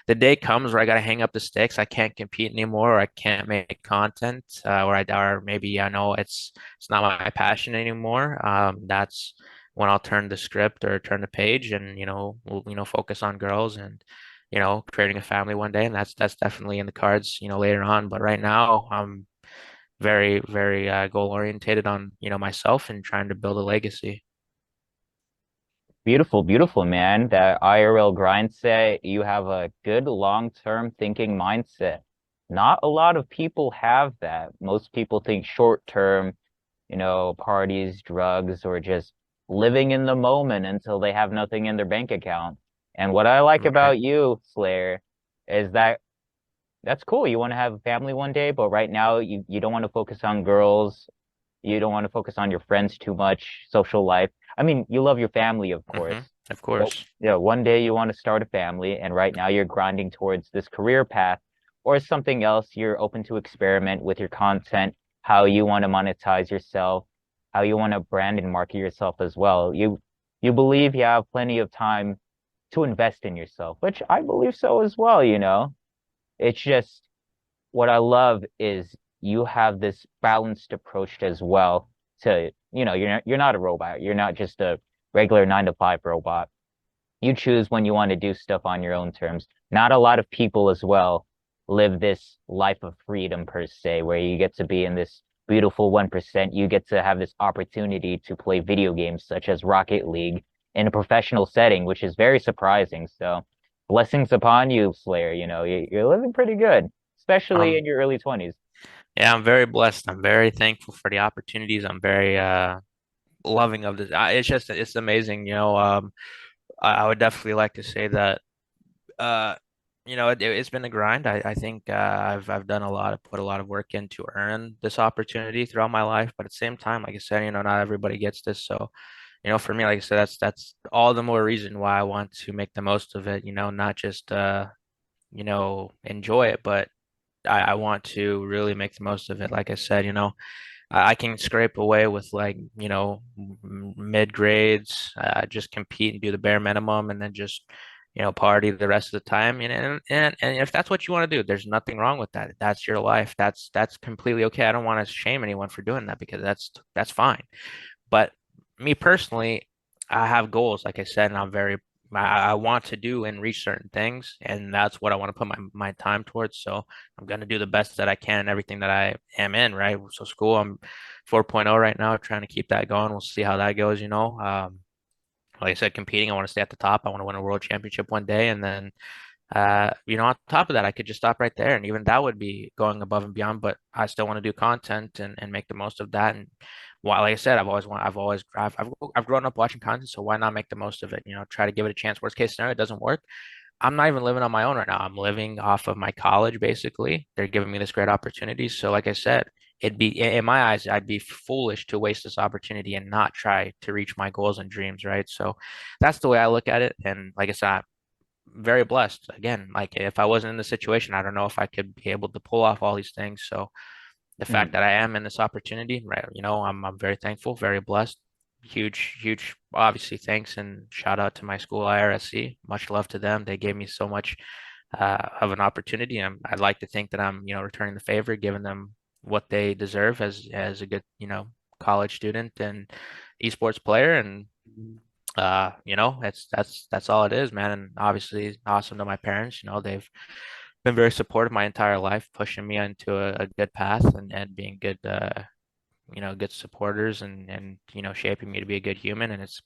the day comes where I got to hang up the sticks, I can't compete anymore, or I can't make content, or maybe I know it's not my passion anymore. That's when I'll turn the script or turn the page and we'll focus on girls and creating a family one day, and that's definitely in the cards later on. But right now I'm very very goal orientated on myself and trying to build a legacy. Beautiful, beautiful, man. That IRL grind set, you have a good long-term thinking mindset. Not a lot of people have that. Most people think short-term, parties, drugs, or just living in the moment until they have nothing in their bank account. And what I like Right. about you, Slayer, is that that's cool. You want to have a family one day, but right now you don't want to focus on girls. You don't want to focus on your friends too much, social life. I mean, you love your family, of course. Of But course. one day you want to start a family, and right now you're grinding towards this career path or something else. You're open to experiment with your content, how you want to monetize yourself, how you want to brand and market yourself as well. You believe you have plenty of time to invest in yourself, which I believe so as well. It's just what I love is you have this balanced approach as well to, you're not a robot. You're not just a regular 9 to 5 robot. You choose when you want to do stuff on your own terms. Not a lot of people as well live this life of freedom per se, where you get to be in this beautiful 1%. You get to have this opportunity to play video games such as Rocket League in a professional setting, which is very surprising. So blessings upon you, Slayer. You're living pretty good, especially in um your early 20s. yeah, I'm very blessed. I'm very thankful for the opportunities. I'm very loving of this. It's amazing. I would definitely like to say that uh it's been a grind. I think I've done put a lot of work in to earn this opportunity throughout my life. But at the same time, like I said, not everybody gets this. So, for me, like I said, that's all the more reason why I want to make the most of it, not just enjoy it, but I want to really make the most of it. Like I said, I can scrape away with like, mid grades, just compete and do the bare minimum and then just, party the rest of the time. And if that's what you want to do, there's nothing wrong with that. That's your life. That's completely okay. I don't want to shame anyone for doing that because that's fine. But me personally, I have goals, like I said, and I want to do and reach certain things, and that's what I want to put my time towards. So I'm gonna do the best that I can in everything that I am in, right? So school, I'm 4.0 right now, trying to keep that going. We'll see how that goes. Like I said, competing, I want to stay at the top. I want to win a world championship one day, and then on top of that, I could just stop right there, and even that would be going above and beyond. But I still want to do content and make the most of that. And while, like I said, I've grown up watching content, so why not make the most of it? Try to give it a chance. Worst case scenario, it doesn't work. I'm not even living on my own right now. I'm living off of my college, basically. They're giving me this great opportunity. So, like I said, in my eyes, I'd be foolish to waste this opportunity and not try to reach my goals and dreams, right? So that's the way I look at it. And like I said, very blessed. Again, like if I wasn't in the situation, I don't know if I could be able to pull off all these things. So the fact Mm. that I am in this opportunity, right, I'm very thankful, very blessed. Huge, huge, obviously thanks and shout out to my school IRSC. Much love to them. They gave me so much of an opportunity. I'd like to think that I'm, returning the favor, giving them what they deserve as a good, college student and esports player. And that's all it is, man. And obviously awesome to my parents. They've been very supportive my entire life, pushing me into a good path and being good good supporters and shaping me to be a good human. And it's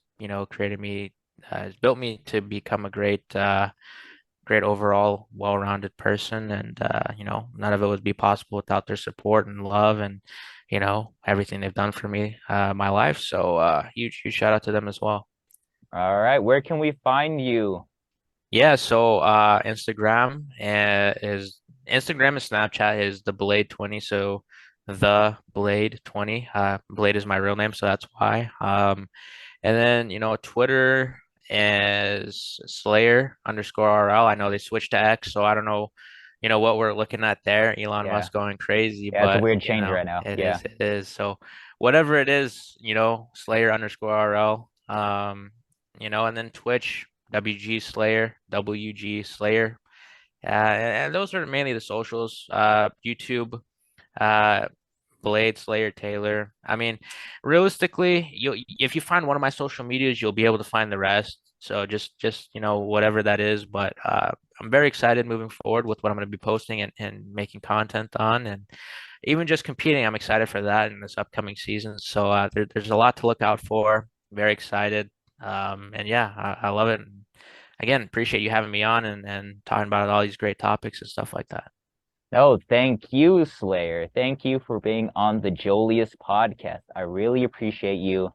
created me it's built me to become a great overall well-rounded person. And none of it would be possible without their support and love and everything they've done for me my life. So huge shout out to them as well. All right, where can we find you? Yeah, so Instagram and Snapchat is the Blade 20. So the Blade 20. Blade is my real name, so that's why. And then, Twitter is Slayer underscore RL. I know they switched to X, so I don't know, what we're looking at there. Elon Yeah. Musk going crazy, Yeah, it's a but weird change right now. Yeah. it is. So whatever it is, Slayer underscore RL. And then Twitch, WG Slayer, WG Slayer. And those are mainly the socials. YouTube. Uh, Blade, Slayer, Taylor. I mean, realistically, you if you find one of my social medias, you'll be able to find the rest. So just whatever that is. But I'm very excited moving forward with what I'm going to be posting and making content on, and even just competing. I'm excited for that in this upcoming season. So there's a lot to look out for. Very excited. And yeah, I love it. And again, appreciate you having me on and talking about all these great topics and stuff like that. No, thank you, Slayer. Thank you for being on the Jolius podcast. I really appreciate you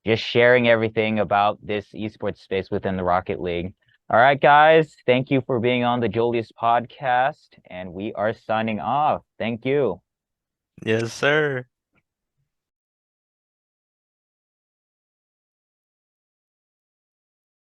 just sharing everything about this esports space within the Rocket League. All right, guys, thank you for being on the Jolius podcast, and we are signing off. Thank you. Yes, sir.